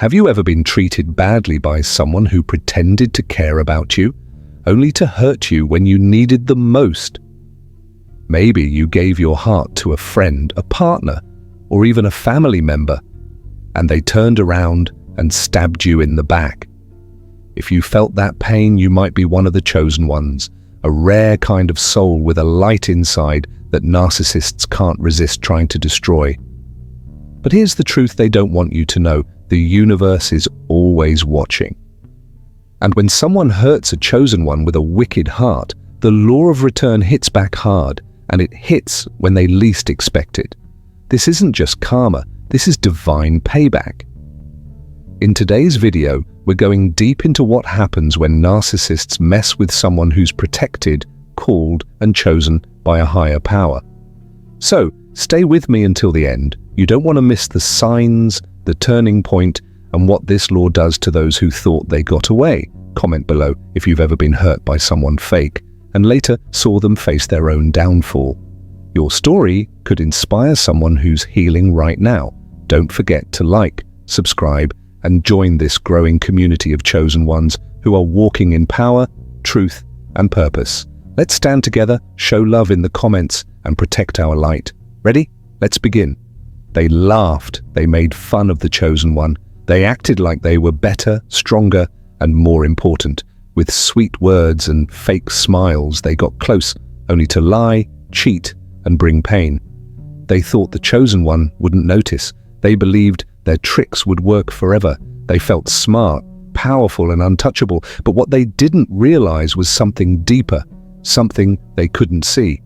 Have you ever been treated badly by someone who pretended to care about you, only to hurt you when you needed them most? Maybe you gave your heart to a friend, a partner, or even a family member, and they turned around and stabbed you in the back. If you felt that pain, you might be one of the chosen ones, a rare kind of soul with a light inside that narcissists can't resist trying to destroy. But here's the truth they don't want you to know. The universe is always watching. And when someone hurts a chosen one with a wicked heart, the law of return hits back hard, and it hits when they least expect it. This isn't just karma, this is divine payback. In today's video, we're going deep into what happens when narcissists mess with someone who's protected, called, and chosen by a higher power. So, stay with me until the end. You don't want to miss the signs, the turning point, and what this law does to those who thought they got away. Comment below if you've ever been hurt by someone fake and later saw them face their own downfall. Your story could inspire someone who's healing right now. Don't forget to like, subscribe, and join this growing community of chosen ones who are walking in power, truth, and purpose. Let's stand together, show love in the comments, and protect our light. Ready? Let's begin. They laughed, they made fun of the chosen one. They acted like they were better, stronger, and more important. With sweet words and fake smiles, they got close, only to lie, cheat, and bring pain. They thought the chosen one wouldn't notice. They believed their tricks would work forever. They felt smart, powerful, and untouchable, but what they didn't realize was something deeper, something they couldn't see.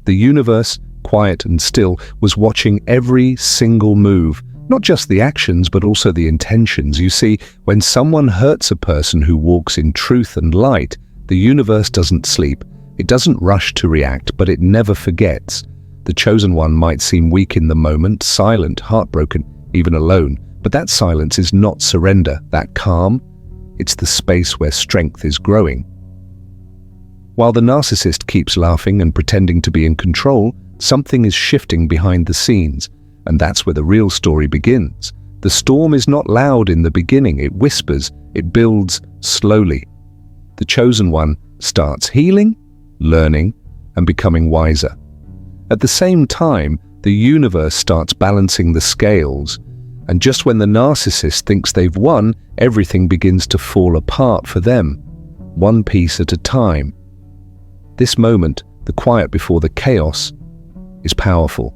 The universe, quiet and still, was watching every single move, not just the actions, but also the intentions. You see, when someone hurts a person who walks in truth and light, the universe doesn't sleep. It doesn't rush to react, but it never forgets. The chosen one might seem weak in the moment, silent, heartbroken, even alone, but that silence is not surrender, that calm. It's the space where strength is growing. While the narcissist keeps laughing and pretending to be in control, something is shifting behind the scenes, and that's where the real story begins. The storm is not loud in the beginning, it whispers, it builds slowly. The chosen one starts healing, learning, and becoming wiser. At the same time, the universe starts balancing the scales, and just when the narcissist thinks they've won, everything begins to fall apart for them, one piece at a time. This moment, the quiet before the chaos, is powerful.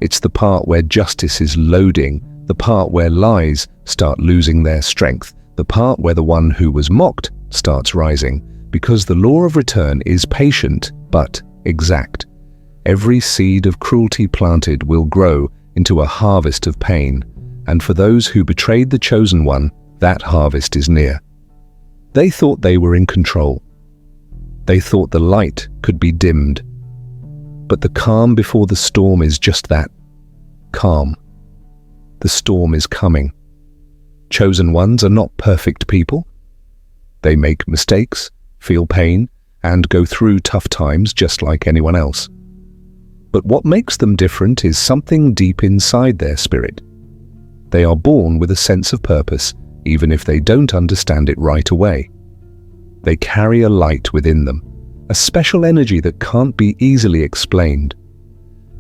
It's the part where justice is loading, the part where lies start losing their strength, the part where the one who was mocked starts rising, because the law of return is patient but exact. Every seed of cruelty planted will grow into a harvest of pain, and for those who betrayed the chosen one, that harvest is near. They thought they were in control. They thought the light could be dimmed. But the calm before the storm is just that, calm. The storm is coming. Chosen ones are not perfect people. They make mistakes, feel pain, and go through tough times just like anyone else. But what makes them different is something deep inside their spirit. They are born with a sense of purpose, even if they don't understand it right away. They carry a light within them, a special energy that can't be easily explained.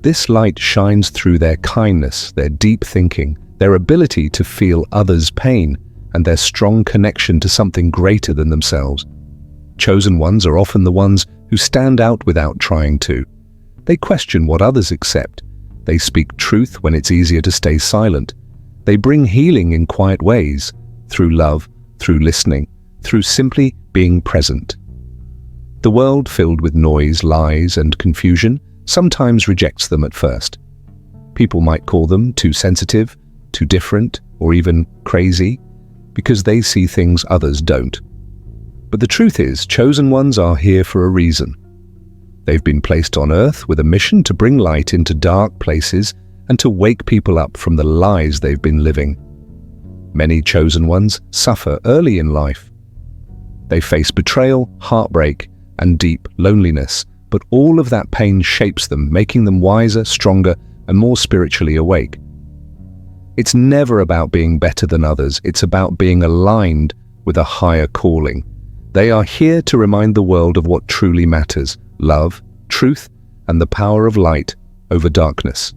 This light shines through their kindness, their deep thinking, their ability to feel others' pain, and their strong connection to something greater than themselves. Chosen ones are often the ones who stand out without trying to. They question what others accept. They speak truth when it's easier to stay silent. They bring healing in quiet ways, through love, through listening, through simply being present. The world filled with noise, lies, and confusion sometimes rejects them at first. People might call them too sensitive, too different, or even crazy, because they see things others don't. But the truth is, chosen ones are here for a reason. They've been placed on Earth with a mission to bring light into dark places and to wake people up from the lies they've been living. Many chosen ones suffer early in life. They face betrayal, heartbreak, and deep loneliness, but all of that pain shapes them, making them wiser, stronger, and more spiritually awake. It's never about being better than others. It's about being aligned with a higher calling. They are here to remind the world of what truly matters: love, truth, and the power of light over darkness.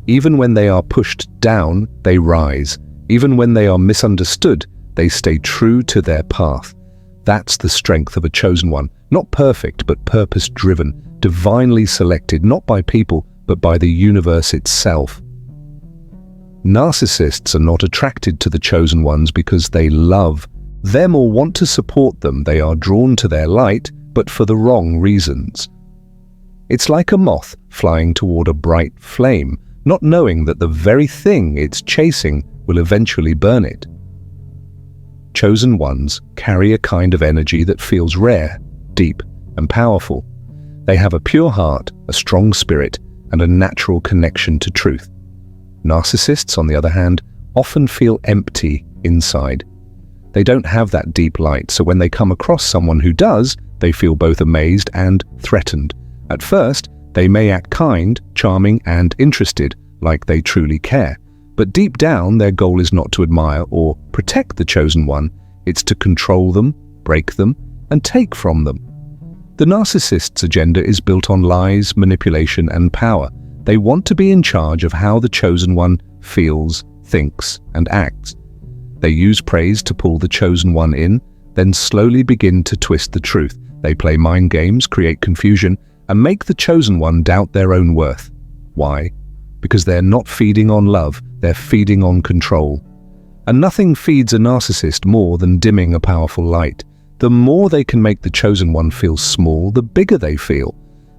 Even when they are pushed down, they rise. Even when they are misunderstood, they stay true to their path. That's the strength of a chosen one. Not perfect, but purpose-driven, divinely selected, not by people, but by the universe itself. Narcissists are not attracted to the chosen ones because they love them or want to support them. They are drawn to their light, but for the wrong reasons. It's like a moth flying toward a bright flame, not knowing that the very thing it's chasing will eventually burn it. Chosen ones carry a kind of energy that feels rare, deep, and powerful. They have a pure heart, a strong spirit, and a natural connection to truth. Narcissists, on the other hand, often feel empty inside. They don't have that deep light, so when they come across someone who does, they feel both amazed and threatened. At first, they may act kind, charming, and interested, like they truly care. But deep down, their goal is not to admire or protect the chosen one. It's to control them, break them, and take from them. The narcissist's agenda is built on lies, manipulation, and power. They want to be in charge of how the chosen one feels, thinks, and acts. They use praise to pull the chosen one in, then slowly begin to twist the truth. They play mind games, create confusion, and make the chosen one doubt their own worth. Why? Because they're not feeding on love, they're feeding on control. And nothing feeds a narcissist more than dimming a powerful light. The more they can make the chosen one feel small, the bigger they feel.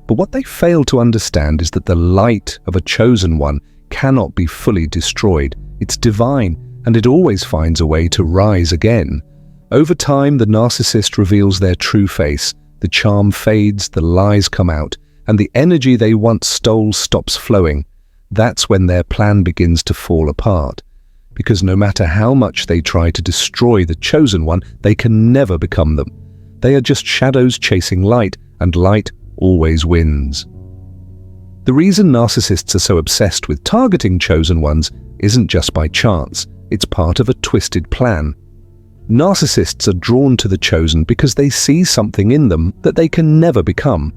But what they fail to understand is that the light of a chosen one cannot be fully destroyed. It's divine, and it always finds a way to rise again. Over time, the narcissist reveals their true face. The charm fades, the lies come out, and the energy they once stole stops flowing. That's when their plan begins to fall apart. Because no matter how much they try to destroy the chosen one, they can never become them. They are just shadows chasing light, and light always wins. The reason narcissists are so obsessed with targeting chosen ones isn't just by chance. It's part of a twisted plan. Narcissists are drawn to the chosen because they see something in them that they can never become.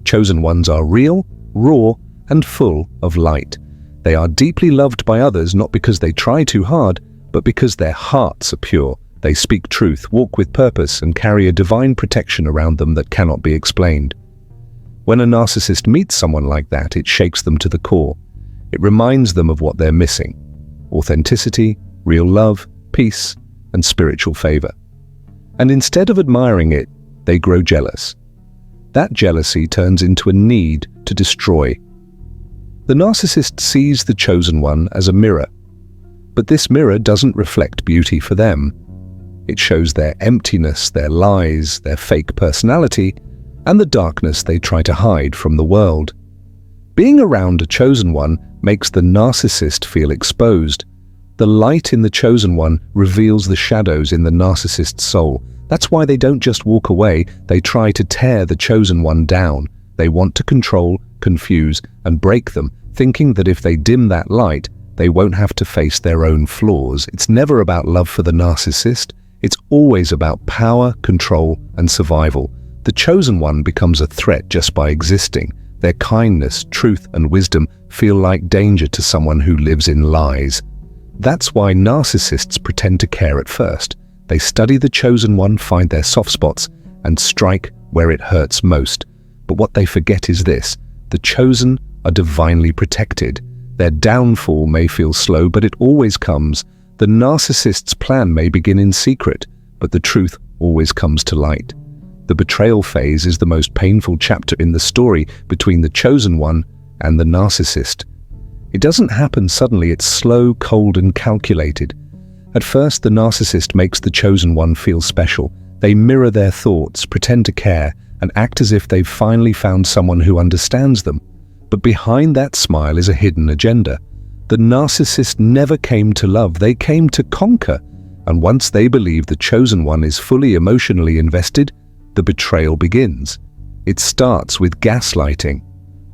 Chosen ones are real, raw, and full of light. They are deeply loved by others not because they try too hard, but because their hearts are pure. They speak truth, walk with purpose, and carry a divine protection around them that cannot be explained. When a narcissist meets someone like that, it shakes them to the core. It reminds them of what they're missing: authenticity, real love, peace, and spiritual favor. And instead of admiring it, they grow jealous. That jealousy turns into a need to destroy. The narcissist sees the chosen one as a mirror, but this mirror doesn't reflect beauty for them. It shows their emptiness, their lies, their fake personality, and the darkness they try to hide from the world. Being around a chosen one makes the narcissist feel exposed. The light in the chosen one reveals the shadows in the narcissist's soul. That's why they don't just walk away, they try to tear the chosen one down. They want to control, confuse, and break them, thinking that if they dim that light, they won't have to face their own flaws. It's never about love for the narcissist. It's always about power, control, and survival. The chosen one becomes a threat just by existing. Their kindness, truth, and wisdom feel like danger to someone who lives in lies. That's why narcissists pretend to care at first. They study the chosen one, find their soft spots, and strike where it hurts most. But what they forget is this: the chosen are divinely protected. Their downfall may feel slow, but it always comes. The narcissist's plan may begin in secret, but the truth always comes to light. The betrayal phase is the most painful chapter in the story between the chosen one and the narcissist. It doesn't happen suddenly, it's slow, cold, and calculated. At first, the narcissist makes the chosen one feel special. They mirror their thoughts, pretend to care, and act as if they've finally found someone who understands them. But behind that smile is a hidden agenda. The narcissist never came to love, they came to conquer. And once they believe the chosen one is fully emotionally invested, the betrayal begins. It starts with gaslighting.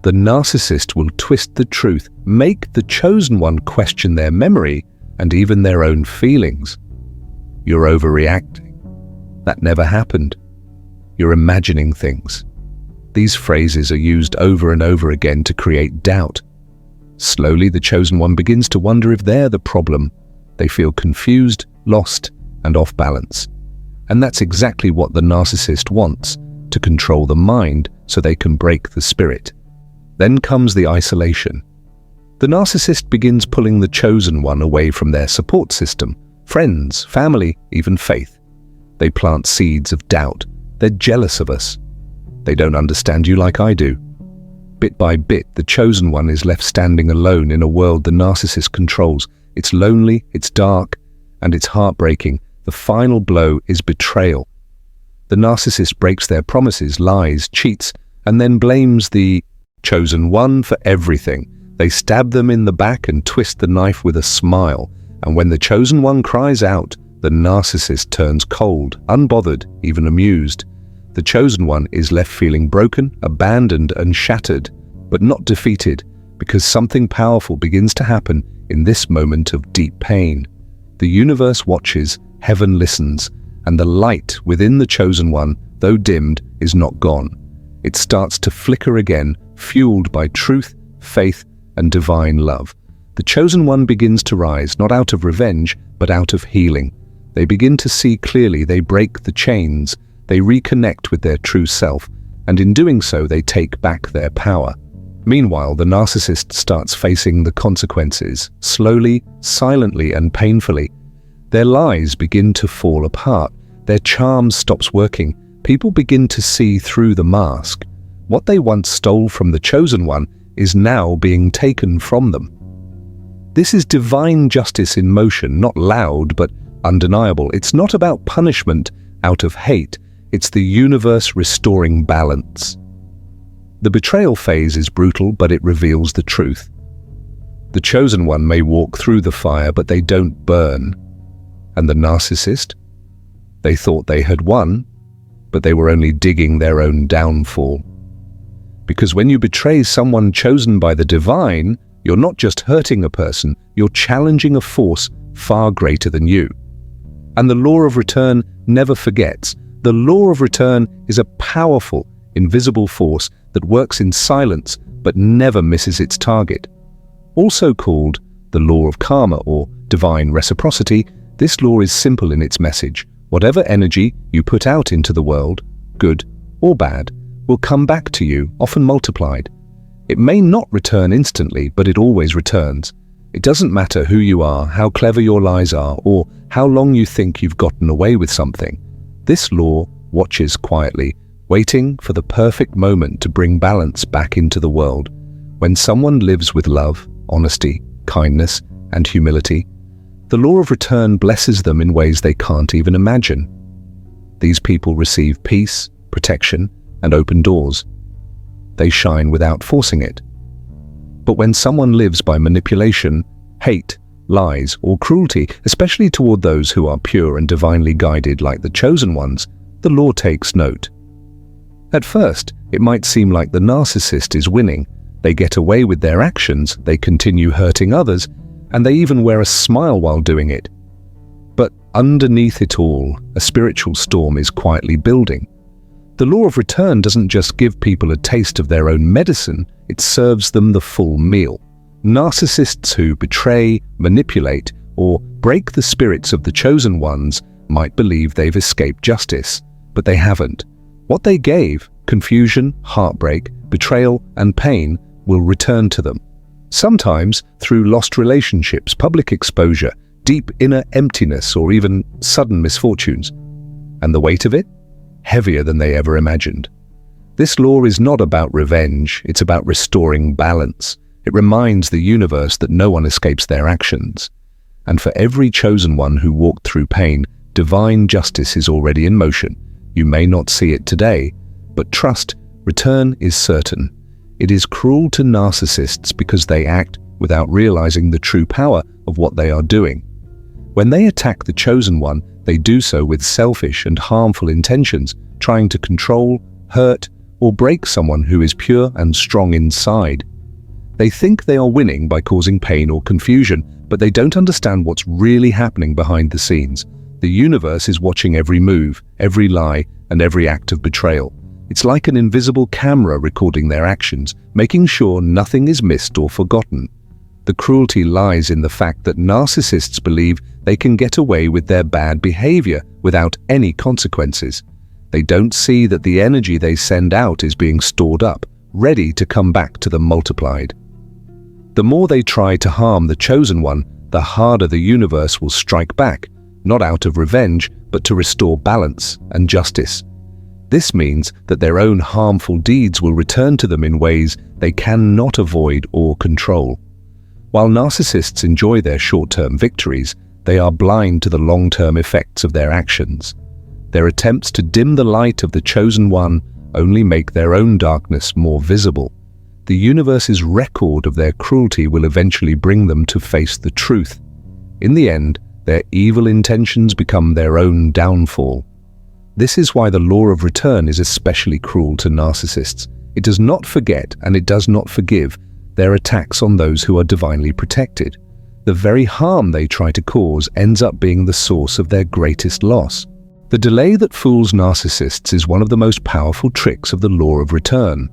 The narcissist will twist the truth, make the chosen one question their memory, and even their own feelings. You're overreacting. That never happened. You're imagining things. These phrases are used over and over again to create doubt. Slowly, the chosen one begins to wonder if they're the problem. They feel confused, lost, and off balance. And that's exactly what the narcissist wants, to control the mind so they can break the spirit. Then comes the isolation. The narcissist begins pulling the chosen one away from their support system, friends, family, even faith. They plant seeds of doubt. They're jealous of us. They don't understand you like I do. Bit by bit, the chosen one is left standing alone in a world the narcissist controls. It's lonely, it's dark, and it's heartbreaking. The final blow is betrayal. The narcissist breaks their promises, lies, cheats, and then blames the chosen one for everything. They stab them in the back and twist the knife with a smile. And when the chosen one cries out, the narcissist turns cold, unbothered, even amused. The chosen one is left feeling broken, abandoned, and shattered, but not defeated, because something powerful begins to happen in this moment of deep pain. The universe watches, heaven listens, and the light within the chosen one, though dimmed, is not gone. It starts to flicker again, fueled by truth, faith, and divine love. The chosen one begins to rise, not out of revenge, but out of healing. They begin to see clearly, they break the chains, they reconnect with their true self, and in doing so, they take back their power. Meanwhile, the narcissist starts facing the consequences, slowly, silently, and painfully. Their lies begin to fall apart. Their charm stops working. People begin to see through the mask. What they once stole from the chosen one is now being taken from them. This is divine justice in motion, not loud, but undeniable. It's not about punishment out of hate. It's the universe restoring balance. The betrayal phase is brutal, but it reveals the truth. The chosen one may walk through the fire, but they don't burn. And the narcissist? They thought they had won, but they were only digging their own downfall. Because when you betray someone chosen by the divine, you're not just hurting a person, you're challenging a force far greater than you. And the law of return never forgets. The law of return is a powerful, invisible force that works in silence but never misses its target. Also called the law of karma or divine reciprocity, this law is simple in its message. Whatever energy you put out into the world, good or bad, will come back to you, often multiplied. It may not return instantly, but it always returns. It doesn't matter who you are, how clever your lies are, or how long you think you've gotten away with something. This law watches quietly, waiting for the perfect moment to bring balance back into the world. When someone lives with love, honesty, kindness, and humility, the law of return blesses them in ways they can't even imagine. These people receive peace, protection, and open doors. They shine without forcing it. But when someone lives by manipulation, hate, lies, or cruelty, especially toward those who are pure and divinely guided like the chosen ones, the law takes note. At first, it might seem like the narcissist is winning. They get away with their actions, they continue hurting others, and they even wear a smile while doing it. But underneath it all, a spiritual storm is quietly building. The law of return doesn't just give people a taste of their own medicine, it serves them the full meal. Narcissists who betray, manipulate, or break the spirits of the chosen ones might believe they've escaped justice, but they haven't. What they gave, confusion, heartbreak, betrayal, and pain, will return to them. Sometimes through lost relationships, public exposure, deep inner emptiness, or even sudden misfortunes. And the weight of it? Heavier than they ever imagined. This law is not about revenge, it's about restoring balance. It reminds the universe that no one escapes their actions. And for every chosen one who walked through pain, divine justice is already in motion. You may not see it today, but trust, return is certain. It is cruel to narcissists because they act without realizing the true power of what they are doing. When they attack the chosen one, they do so with selfish and harmful intentions, trying to control, hurt, or break someone who is pure and strong inside. They think they are winning by causing pain or confusion, but they don't understand what's really happening behind the scenes. The universe is watching every move, every lie, and every act of betrayal. It's like an invisible camera recording their actions, making sure nothing is missed or forgotten. The cruelty lies in the fact that narcissists believe they can get away with their bad behavior without any consequences. They don't see that the energy they send out is being stored up, ready to come back to them multiplied. The more they try to harm the chosen one, the harder the universe will strike back, not out of revenge, but to restore balance and justice. This means that their own harmful deeds will return to them in ways they cannot avoid or control. While narcissists enjoy their short-term victories, they are blind to the long-term effects of their actions. Their attempts to dim the light of the chosen one only make their own darkness more visible. The universe's record of their cruelty will eventually bring them to face the truth. In the end, their evil intentions become their own downfall. This is why the law of return is especially cruel to narcissists. It does not forget and it does not forgive their attacks on those who are divinely protected. The very harm they try to cause ends up being the source of their greatest loss. The delay that fools narcissists is one of the most powerful tricks of the law of return.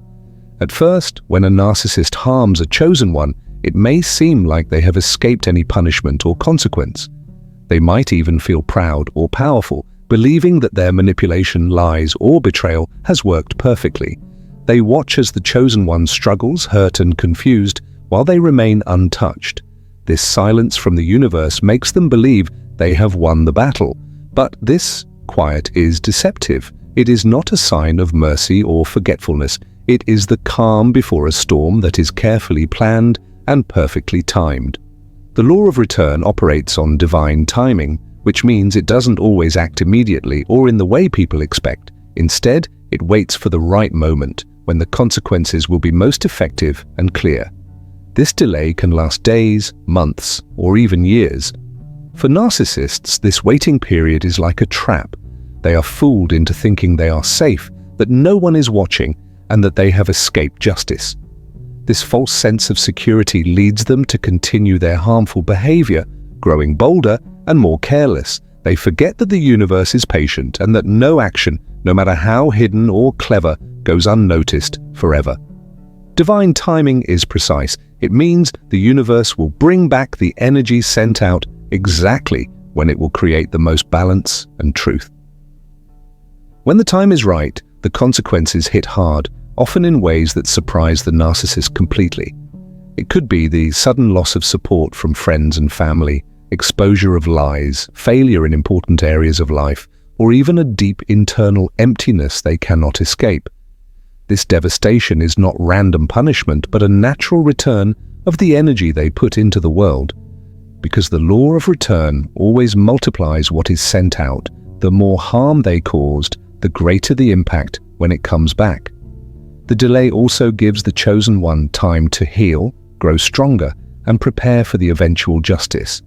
At first, when a narcissist harms a chosen one, it may seem like they have escaped any punishment or consequence. They might even feel proud or powerful, believing that their manipulation, lies, or betrayal has worked perfectly. They watch as the chosen one struggles, hurt, and confused, while they remain untouched. This silence from the universe makes them believe they have won the battle. But this quiet is deceptive. It is not a sign of mercy or forgetfulness. It is the calm before a storm that is carefully planned and perfectly timed. The law of return operates on divine timing, which means it doesn't always act immediately or in the way people expect. Instead, it waits for the right moment, when the consequences will be most effective and clear. This delay can last days, months, or even years. For narcissists, this waiting period is like a trap. They are fooled into thinking they are safe, that no one is watching, and that they have escaped justice. This false sense of security leads them to continue their harmful behavior, growing bolder and more careless. They forget that the universe is patient and that no action, no matter how hidden or clever, goes unnoticed forever. Divine timing is precise. It means the universe will bring back the energy sent out exactly when it will create the most balance and truth. When the time is right, the consequences hit hard, often in ways that surprise the narcissist completely. It could be the sudden loss of support from friends and family, exposure of lies, failure in important areas of life, or even a deep internal emptiness they cannot escape. This devastation is not random punishment, but a natural return of the energy they put into the world. Because the law of return always multiplies what is sent out, the more harm they caused, the greater the impact when it comes back. The delay also gives the chosen one time to heal, grow stronger, and prepare for the eventual justice.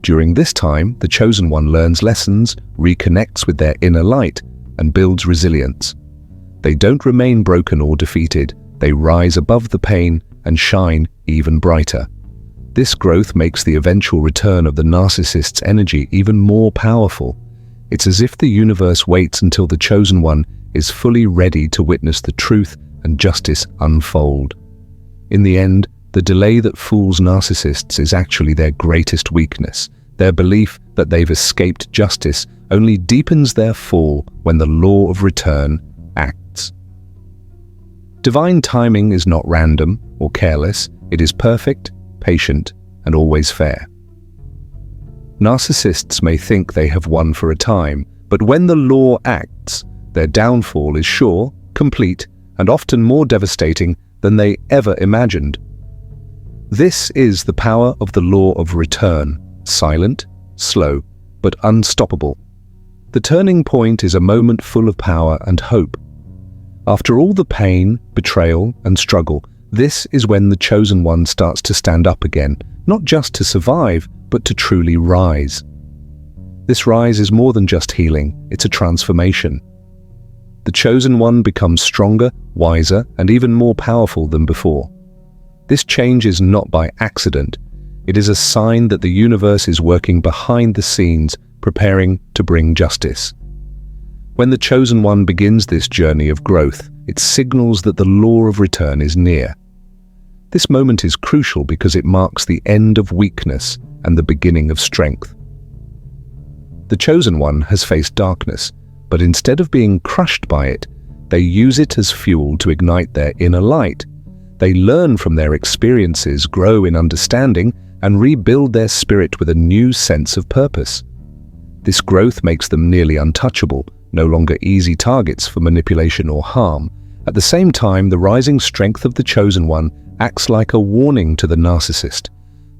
During this time, the chosen one learns lessons, reconnects with their inner light, and builds resilience. They don't remain broken or defeated. They rise above the pain and shine even brighter. This growth makes the eventual return of the narcissist's energy even more powerful. It's as if the universe waits until the chosen one is fully ready to witness the truth and justice unfold. In the end, the delay that fools narcissists is actually their greatest weakness. Their belief that they've escaped justice only deepens their fall when the law of return acts. Divine timing is not random or careless. It is perfect, patient, and always fair. Narcissists may think they have won for a time, but when the law acts, their downfall is sure, complete, and often more devastating than they ever imagined. This is the power of the law of return, silent, slow, but unstoppable. The turning point is a moment full of power and hope. After all the pain, betrayal, and struggle, this is when the chosen one starts to stand up again, not just to survive, but to truly rise. This rise is more than just healing, it's a transformation. The chosen one becomes stronger, wiser, and even more powerful than before. This change is not by accident. It is a sign that the universe is working behind the scenes, preparing to bring justice. When the chosen one begins this journey of growth, it signals that the law of return is near. This moment is crucial because it marks the end of weakness and the beginning of strength. The chosen one has faced darkness, but instead of being crushed by it, they use it as fuel to ignite their inner light. They learn from their experiences, grow in understanding, and rebuild their spirit with a new sense of purpose. This growth makes them nearly untouchable, no longer easy targets for manipulation or harm. At the same time, the rising strength of the chosen one acts like a warning to the narcissist.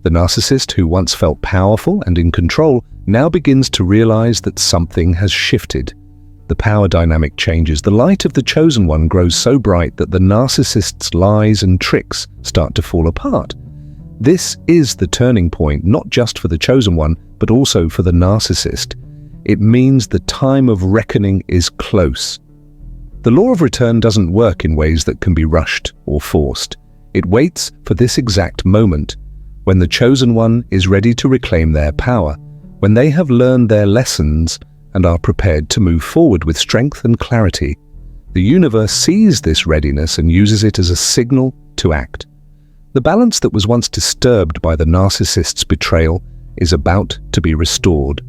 The narcissist, who once felt powerful and in control, now begins to realize that something has shifted. The power dynamic changes. The light of the chosen one grows so bright that the narcissist's lies and tricks start to fall apart. This is the turning point, not just for the chosen one, but also for the narcissist. It means the time of reckoning is close. The law of return doesn't work in ways that can be rushed or forced. It waits for this exact moment, when the chosen one is ready to reclaim their power, when they have learned their lessons and are prepared to move forward with strength and clarity. The universe sees this readiness and uses it as a signal to act. The balance that was once disturbed by the narcissist's betrayal is about to be restored.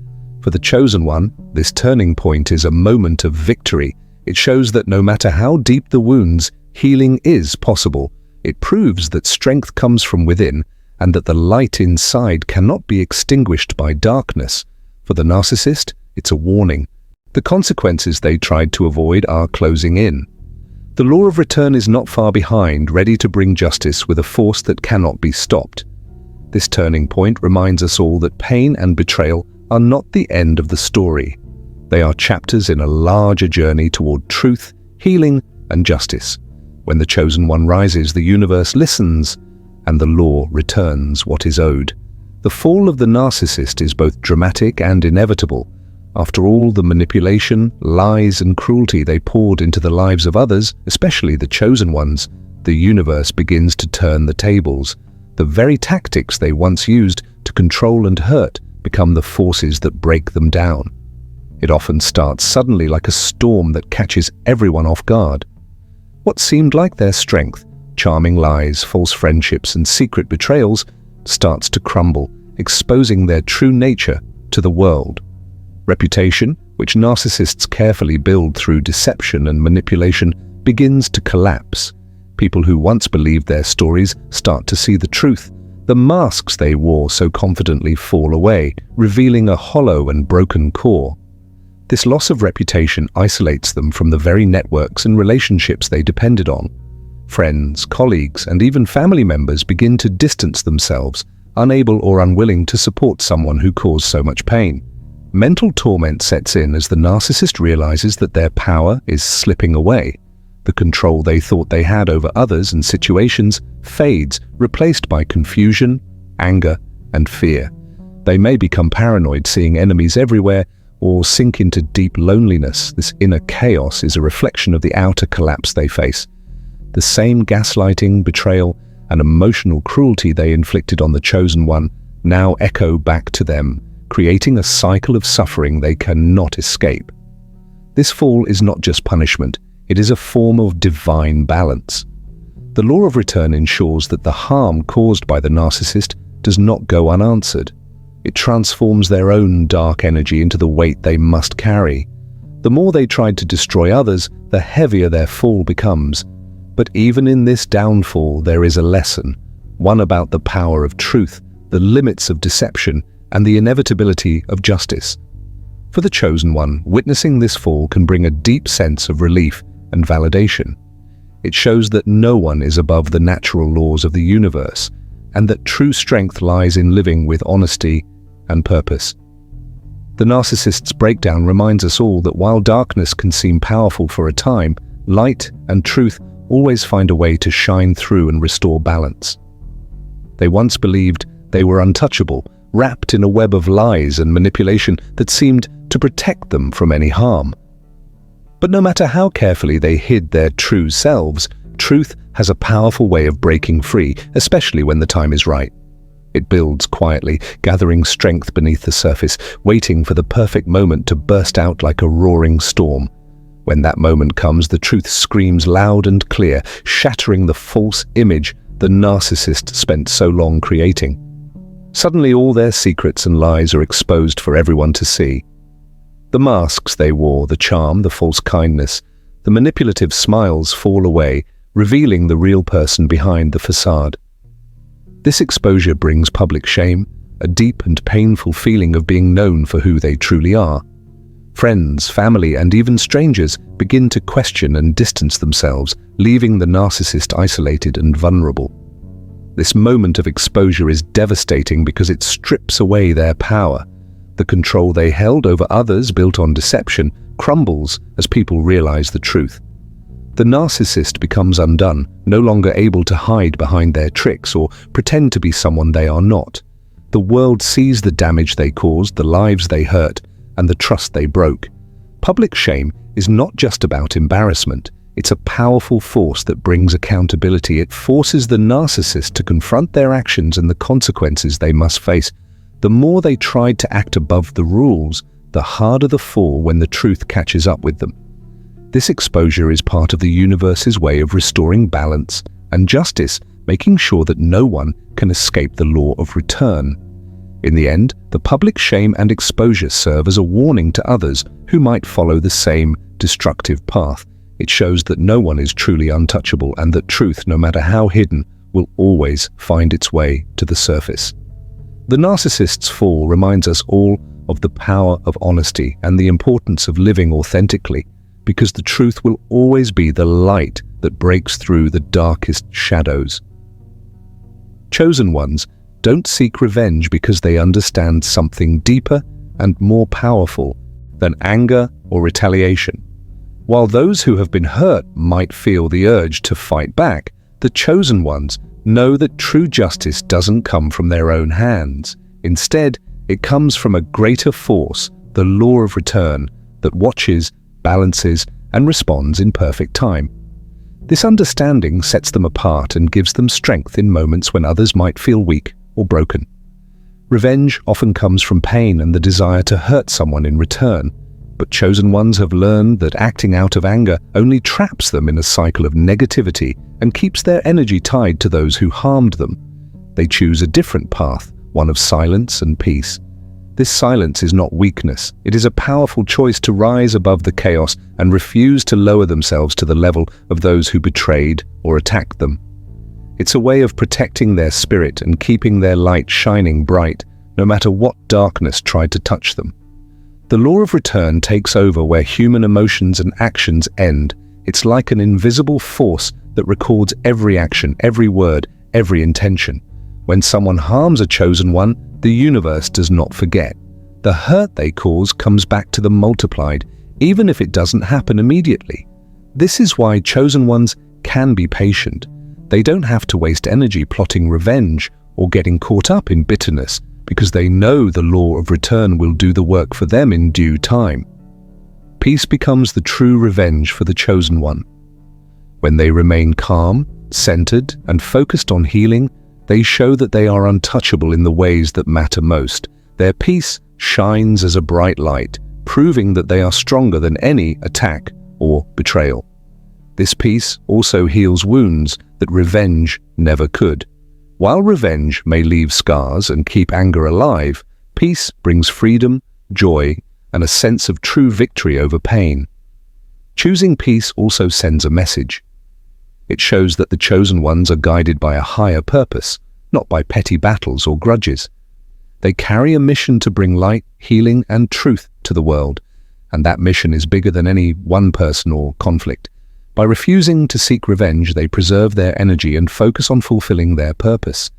For the chosen one, this turning point is a moment of victory. It shows that no matter how deep the wounds, healing is possible. It proves that strength comes from within and that the light inside cannot be extinguished by darkness. For the narcissist, it's a warning. The consequences they tried to avoid are closing in. The law of return is not far behind, ready to bring justice with a force that cannot be stopped. This turning point reminds us all that pain and betrayal are not the end of the story. They are chapters in a larger journey toward truth, healing, and justice. When the chosen one rises, the universe listens, and the law returns what is owed. The fall of the narcissist is both dramatic and inevitable. After all the manipulation, lies, and cruelty they poured into the lives of others, especially the chosen ones, the universe begins to turn the tables. The very tactics they once used to control and hurt become the forces that break them down. It often starts suddenly, like a storm that catches everyone off guard. What seemed like their strength, charming lies, false friendships, and secret betrayals, starts to crumble, exposing their true nature to the world. Reputation, which narcissists carefully build through deception and manipulation, begins to collapse. People who once believed their stories start to see the truth. The masks they wore so confidently fall away, revealing a hollow and broken core. This loss of reputation isolates them from the very networks and relationships they depended on. Friends, colleagues, and even family members begin to distance themselves, unable or unwilling to support someone who caused so much pain. Mental torment sets in as the narcissist realizes that their power is slipping away. The control they thought they had over others and situations fades, replaced by confusion, anger, and fear. They may become paranoid, seeing enemies everywhere, or sink into deep loneliness. This inner chaos is a reflection of the outer collapse they face. The same gaslighting, betrayal, and emotional cruelty they inflicted on the chosen one now echo back to them, creating a cycle of suffering they cannot escape. This fall is not just punishment, it is a form of divine balance. The law of return ensures that the harm caused by the narcissist does not go unanswered. It transforms their own dark energy into the weight they must carry. The more they tried to destroy others, the heavier their fall becomes. But even in this downfall, there is a lesson, one about the power of truth, the limits of deception, and the inevitability of justice. For the chosen one, witnessing this fall can bring a deep sense of relief and validation. It shows that no one is above the natural laws of the universe, and that true strength lies in living with honesty and purpose. The narcissist's breakdown reminds us all that while darkness can seem powerful for a time, light and truth always find a way to shine through and restore balance. They once believed they were untouchable, wrapped in a web of lies and manipulation that seemed to protect them from any harm. But no matter how carefully they hid their true selves, truth has a powerful way of breaking free, especially when the time is right. It builds quietly, gathering strength beneath the surface, waiting for the perfect moment to burst out like a roaring storm. When that moment comes, the truth screams loud and clear, shattering the false image the narcissist spent so long creating. Suddenly all their secrets and lies are exposed for everyone to see. The masks they wore, the charm, the false kindness, the manipulative smiles fall away, revealing the real person behind the facade. This exposure brings public shame, a deep and painful feeling of being known for who they truly are. Friends, family, and even strangers begin to question and distance themselves, leaving the narcissist isolated and vulnerable. This moment of exposure is devastating because it strips away their power. The control they held over others, built on deception, crumbles as people realize the truth. The narcissist becomes undone, no longer able to hide behind their tricks or pretend to be someone they are not. The world sees the damage they caused, the lives they hurt, and the trust they broke. Public shame is not just about embarrassment. It's a powerful force that brings accountability. It forces the narcissist to confront their actions and the consequences they must face. The more they tried to act above the rules, the harder the fall when the truth catches up with them. This exposure is part of the universe's way of restoring balance and justice, making sure that no one can escape the law of return. In the end, the public shame and exposure serve as a warning to others who might follow the same destructive path. It shows that no one is truly untouchable and that truth, no matter how hidden, will always find its way to the surface. The narcissist's fall reminds us all of the power of honesty and the importance of living authentically, because the truth will always be the light that breaks through the darkest shadows. Chosen ones don't seek revenge because they understand something deeper and more powerful than anger or retaliation. While those who have been hurt might feel the urge to fight back, the chosen ones know that true justice doesn't come from their own hands. Instead, it comes from a greater force, the law of return, that watches, balances, and responds in perfect time. This understanding sets them apart and gives them strength in moments when others might feel weak or broken. Revenge often comes from pain and the desire to hurt someone in return, but chosen ones have learned that acting out of anger only traps them in a cycle of negativity and keeps their energy tied to those who harmed them. They choose a different path, one of silence and peace. This silence is not weakness. It is a powerful choice to rise above the chaos and refuse to lower themselves to the level of those who betrayed or attacked them. It's a way of protecting their spirit and keeping their light shining bright, no matter what darkness tried to touch them. The law of return takes over where human emotions and actions end. It's like an invisible force that records every action, every word, every intention. When someone harms a chosen one, the universe does not forget. The hurt they cause comes back to them multiplied, even if it doesn't happen immediately. This is why chosen ones can be patient. They don't have to waste energy plotting revenge or getting caught up in bitterness, because they know the law of return will do the work for them in due time. Peace becomes the true revenge for the chosen one. When they remain calm, centered, and focused on healing, they show that they are untouchable in the ways that matter most. Their peace shines as a bright light, proving that they are stronger than any attack or betrayal. This peace also heals wounds that revenge never could. While revenge may leave scars and keep anger alive, peace brings freedom, joy, and a sense of true victory over pain. Choosing peace also sends a message. It shows that the chosen ones are guided by a higher purpose, not by petty battles or grudges. They carry a mission to bring light, healing, and truth to the world, and that mission is bigger than any one person or conflict. By refusing to seek revenge, they preserve their energy and focus on fulfilling their purpose.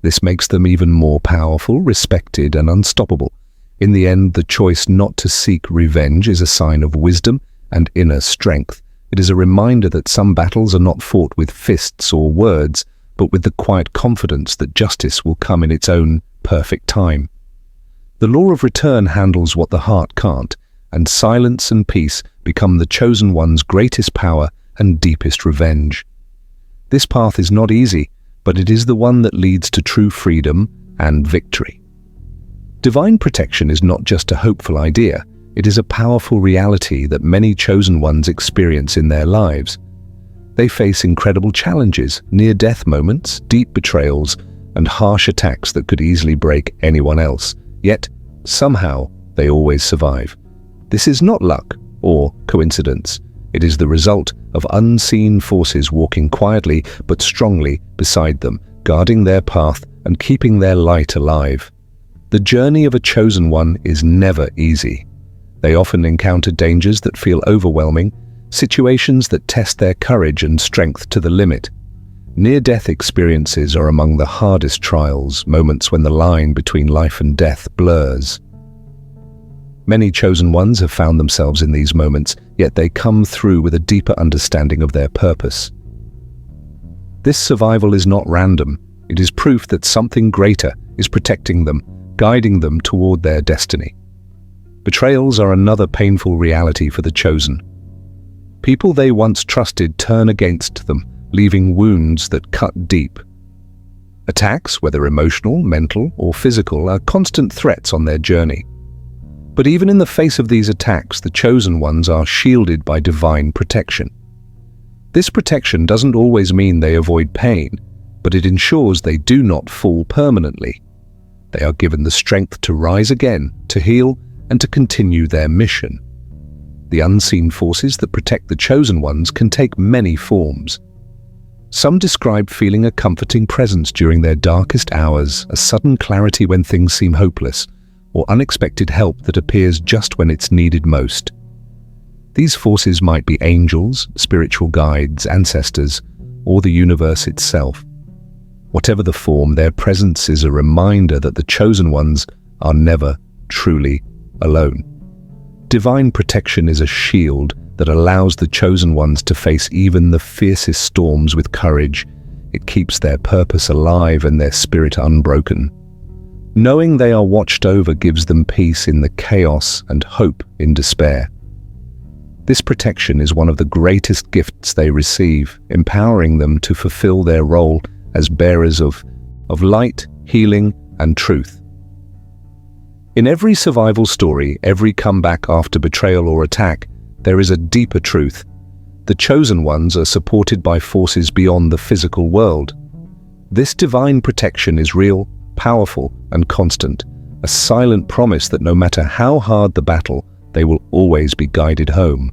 This makes them even more powerful, respected, and unstoppable. In the end, the choice not to seek revenge is a sign of wisdom and inner strength. It is a reminder that some battles are not fought with fists or words, but with the quiet confidence that justice will come in its own perfect time. The law of return handles what the heart can't, and silence and peace become the chosen one's greatest power and deepest revenge. This path is not easy, but it is the one that leads to true freedom, and victory. Divine protection is not just a hopeful idea, it is a powerful reality that many chosen ones experience in their lives. They face incredible challenges, near-death moments, deep betrayals, and harsh attacks that could easily break anyone else. Yet, somehow, they always survive. This is not luck or coincidence. It is the result of unseen forces walking quietly but strongly beside them, guarding their path and keeping their light alive. The journey of a chosen one is never easy. They often encounter dangers that feel overwhelming, situations that test their courage and strength to the limit. Near-death experiences are among the hardest trials, moments when the line between life and death blurs. Many chosen ones have found themselves in these moments, yet they come through with a deeper understanding of their purpose. This survival is not random. It is proof that something greater is protecting them, guiding them toward their destiny. Betrayals are another painful reality for the chosen. People they once trusted turn against them, leaving wounds that cut deep. Attacks, whether emotional, mental, or physical, are constant threats on their journey. But even in the face of these attacks, the chosen ones are shielded by divine protection. This protection doesn't always mean they avoid pain, but it ensures they do not fall permanently. They are given the strength to rise again, to heal, and to continue their mission. The unseen forces that protect the chosen ones can take many forms. Some describe feeling a comforting presence during their darkest hours, a sudden clarity when things seem hopeless, or unexpected help that appears just when it's needed most. These forces might be angels, spiritual guides, ancestors, or the universe itself. Whatever the form, their presence is a reminder that the chosen ones are never truly alone. Divine protection is a shield that allows the chosen ones to face even the fiercest storms with courage. It keeps their purpose alive and their spirit unbroken. Knowing they are watched over gives them peace in the chaos and hope in despair. This protection is one of the greatest gifts they receive, empowering them to fulfill their role as bearers of light, healing, and truth. In every survival story, every comeback after betrayal or attack, there is a deeper truth. The chosen ones are supported by forces beyond the physical world. This divine protection is real, powerful, and constant, a silent promise that no matter how hard the battle, they will always be guided home.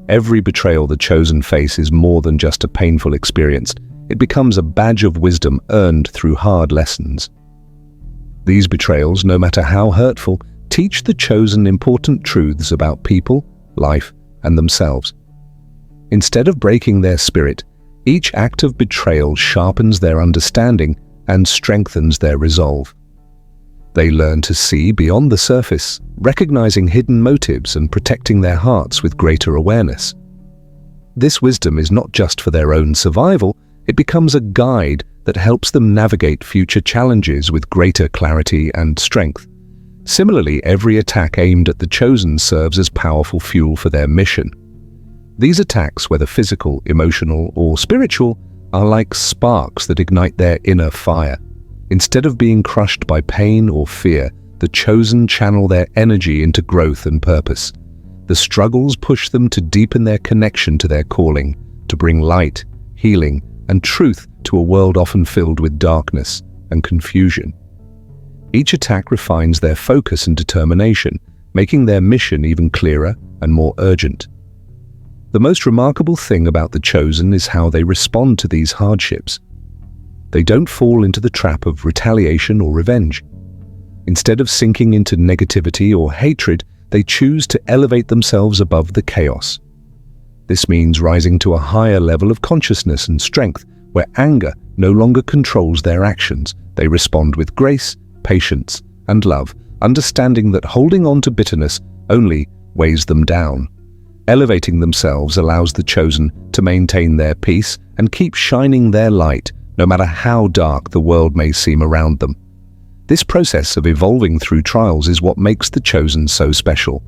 Every betrayal the chosen face is more than just a painful experience. It becomes a badge of wisdom earned through hard lessons. These betrayals, no matter how hurtful, teach the chosen important truths about people, life, and themselves. Instead of breaking their spirit, each act of betrayal sharpens their understanding and strengthens their resolve. They learn to see beyond the surface, recognizing hidden motives and protecting their hearts with greater awareness. This wisdom is not just for their own survival, it becomes a guide that helps them navigate future challenges with greater clarity and strength. Similarly, every attack aimed at the chosen serves as powerful fuel for their mission. These attacks, whether physical, emotional, or spiritual, are like sparks that ignite their inner fire. Instead of being crushed by pain or fear, the chosen channel their energy into growth and purpose. The struggles push them to deepen their connection to their calling, to bring light, healing, and truth to a world often filled with darkness and confusion. Each attack refines their focus and determination, making their mission even clearer and more urgent. The most remarkable thing about the chosen is how they respond to these hardships. They don't fall into the trap of retaliation or revenge. Instead of sinking into negativity or hatred, they choose to elevate themselves above the chaos. This means rising to a higher level of consciousness and strength, where anger no longer controls their actions. They respond with grace, patience, and love, understanding that holding on to bitterness only weighs them down. Elevating themselves allows the chosen to maintain their peace and keep shining their light, no matter how dark the world may seem around them. This process of evolving through trials is what makes the chosen so special.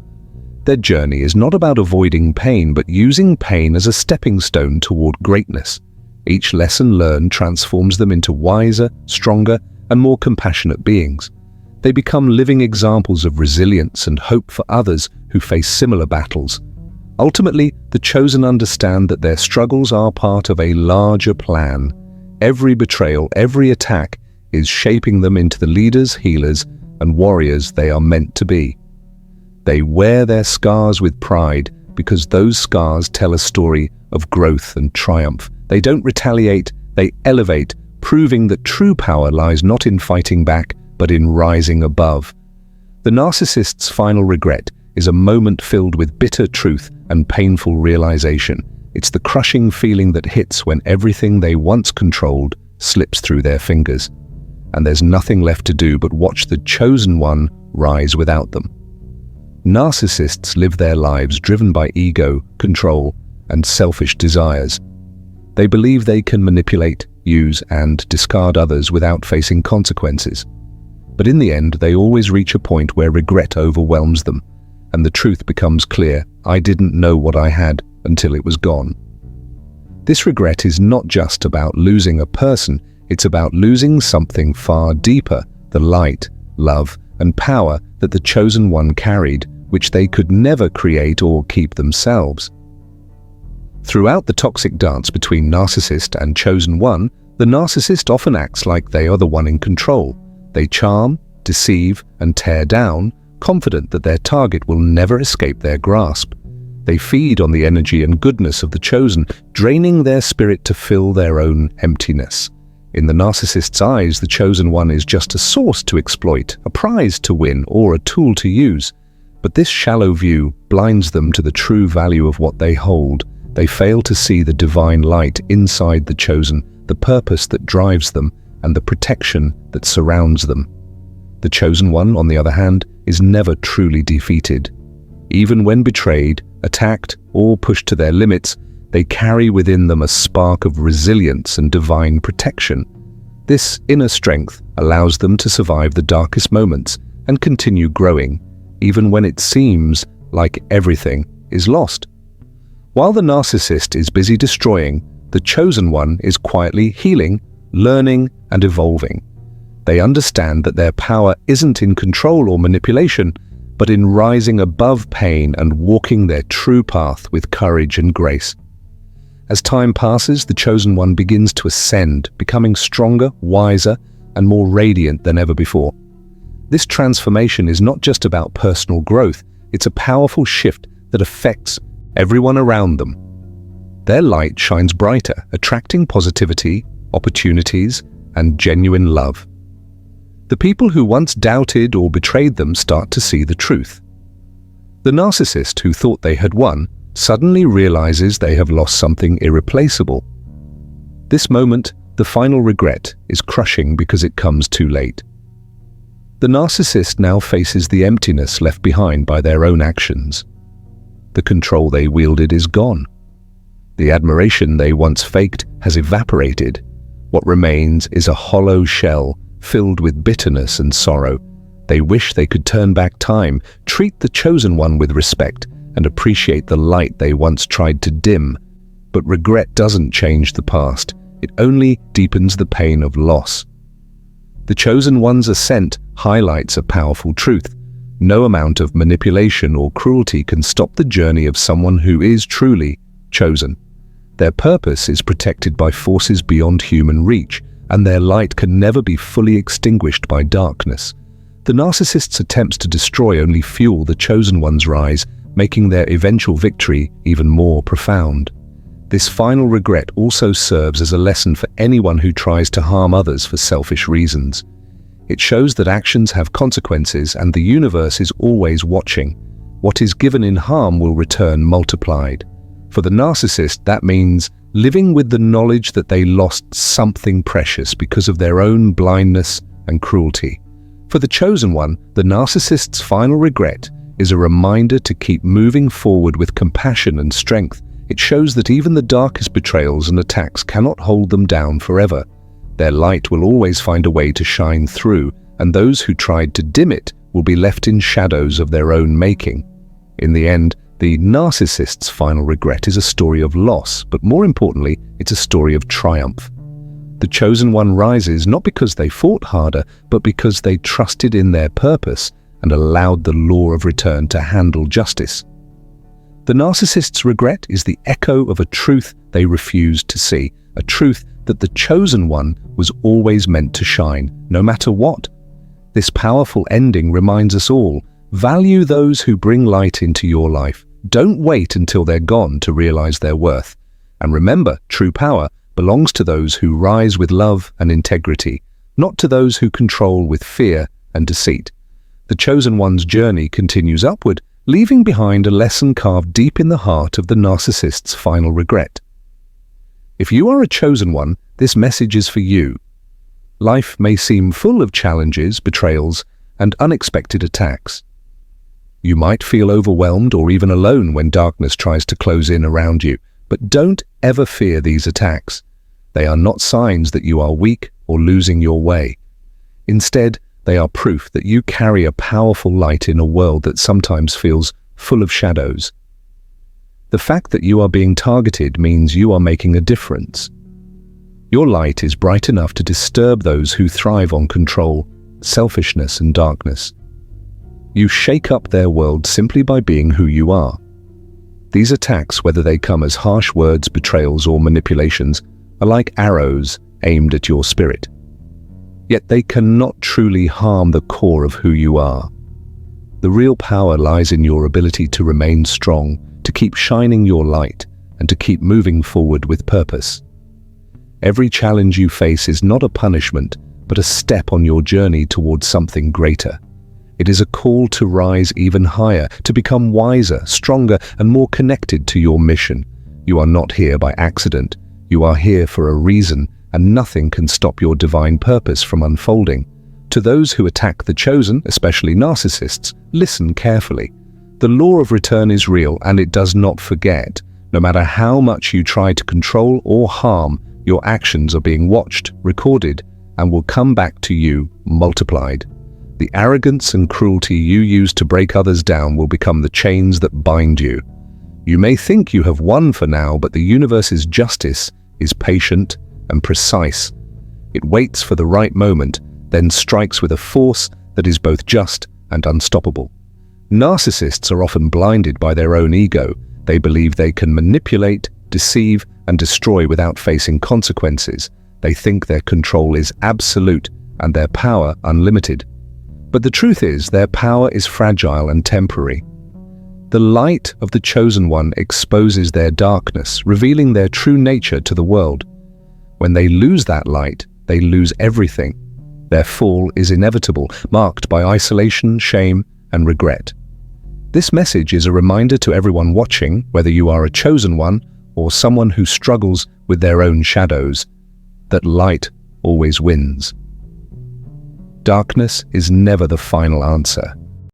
Their journey is not about avoiding pain, but using pain as a stepping stone toward greatness. Each lesson learned transforms them into wiser, stronger, and more compassionate beings. They become living examples of resilience and hope for others who face similar battles. Ultimately, the chosen understand that their struggles are part of a larger plan. Every betrayal, every attack is shaping them into the leaders, healers, and warriors they are meant to be. They wear their scars with pride because those scars tell a story of growth and triumph. They don't retaliate, they elevate, proving that true power lies not in fighting back, but in rising above. The narcissist's final regret is a moment filled with bitter truth and painful realization. It's the crushing feeling that hits when everything they once controlled slips through their fingers, and there's nothing left to do but watch the chosen one rise without them. Narcissists live their lives driven by ego, control, and selfish desires. They believe they can manipulate, use, and discard others without facing consequences. But in the end, they always reach a point where regret overwhelms them, and the truth becomes clear: I didn't know what I had until it was gone. This regret is not just about losing a person, it's about losing something far deeper, the light, love, and power that the chosen one carried, which they could never create or keep themselves. Throughout the toxic dance between narcissist and chosen one, the narcissist often acts like they are the one in control. They charm, deceive, and tear down, confident that their target will never escape their grasp. They feed on the energy and goodness of the chosen, draining their spirit to fill their own emptiness. In the narcissist's eyes, the chosen one is just a source to exploit, a prize to win, or a tool to use. But this shallow view blinds them to the true value of what they hold. They fail to see the divine light inside the chosen, the purpose that drives them, and the protection that surrounds them. The chosen one, on the other hand, is never truly defeated. Even when betrayed, attacked, or pushed to their limits, they carry within them a spark of resilience and divine protection. This inner strength allows them to survive the darkest moments and continue growing, even when it seems like everything is lost. While the narcissist is busy destroying, the chosen one is quietly healing, learning, and evolving. They understand that their power isn't in control or manipulation, but in rising above pain and walking their true path with courage and grace. As time passes, the chosen one begins to ascend, becoming stronger, wiser, and more radiant than ever before. This transformation is not just about personal growth, it's a powerful shift that affects everyone around them. Their light shines brighter, attracting positivity, opportunities, and genuine love. The people who once doubted or betrayed them start to see the truth. The narcissist who thought they had won suddenly realizes they have lost something irreplaceable. This moment, the final regret, is crushing because it comes too late. The narcissist now faces the emptiness left behind by their own actions. The control they wielded is gone. The admiration they once faked has evaporated. What remains is a hollow shell filled with bitterness and sorrow. They wish they could turn back time, treat the chosen one with respect, and appreciate the light they once tried to dim. But regret doesn't change the past. It only deepens the pain of loss. The chosen one's ascent highlights a powerful truth. No amount of manipulation or cruelty can stop the journey of someone who is truly chosen. Their purpose is protected by forces beyond human reach, and their light can never be fully extinguished by darkness. The narcissist's attempts to destroy only fuel the chosen one's rise, making their eventual victory even more profound. This final regret also serves as a lesson for anyone who tries to harm others for selfish reasons. It shows that actions have consequences and the universe is always watching. What is given in harm will return multiplied. For the narcissist, that means living with the knowledge that they lost something precious because of their own blindness and cruelty. For the chosen one, the narcissist's final regret is a reminder to keep moving forward with compassion and strength. It shows that even the darkest betrayals and attacks cannot hold them down forever. Their light will always find a way to shine through, and those who tried to dim it will be left in shadows of their own making. In the end, the narcissist's final regret is a story of loss, but more importantly, it's a story of triumph. The chosen one rises not because they fought harder, but because they trusted in their purpose and allowed the law of return to handle justice. The narcissist's regret is the echo of a truth they refused to see, a truth that the chosen one was always meant to shine, no matter what. This powerful ending reminds us all, value those who bring light into your life. Don't wait until they're gone to realize their worth. And remember, true power belongs to those who rise with love and integrity, not to those who control with fear and deceit. The chosen one's journey continues upward, leaving behind a lesson carved deep in the heart of the narcissist's final regret. If you are a chosen one, this message is for you. Life may seem full of challenges, betrayals, and unexpected attacks. You might feel overwhelmed or even alone when darkness tries to close in around you, but don't ever fear these attacks. They are not signs that you are weak or losing your way. Instead, they are proof that you carry a powerful light in a world that sometimes feels full of shadows. The fact that you are being targeted means you are making a difference. Your light is bright enough to disturb those who thrive on control, selfishness, and darkness. You shake up their world simply by being who you are. These attacks, whether they come as harsh words, betrayals, or manipulations, are like arrows aimed at your spirit. Yet they cannot truly harm the core of who you are. The real power lies in your ability to remain strong, to keep shining your light, and to keep moving forward with purpose. Every challenge you face is not a punishment, but a step on your journey towards something greater. It is a call to rise even higher, to become wiser, stronger, and more connected to your mission. You are not here by accident. You are here for a reason, and nothing can stop your divine purpose from unfolding. To those who attack the chosen, especially narcissists, listen carefully. The law of return is real, and it does not forget. No matter how much you try to control or harm, your actions are being watched, recorded, and will come back to you multiplied. The arrogance and cruelty you use to break others down will become the chains that bind you. You may think you have won for now, but the universe's justice is patient and precise. It waits for the right moment, then strikes with a force that is both just and unstoppable. Narcissists are often blinded by their own ego. They believe they can manipulate, deceive, and destroy without facing consequences. They think their control is absolute and their power unlimited. But the truth is, their power is fragile and temporary. The light of the chosen one exposes their darkness, revealing their true nature to the world. When they lose that light, they lose everything. Their fall is inevitable, marked by isolation, shame, and regret. This message is a reminder to everyone watching, whether you are a chosen one or someone who struggles with their own shadows, that light always wins. Darkness is never the final answer.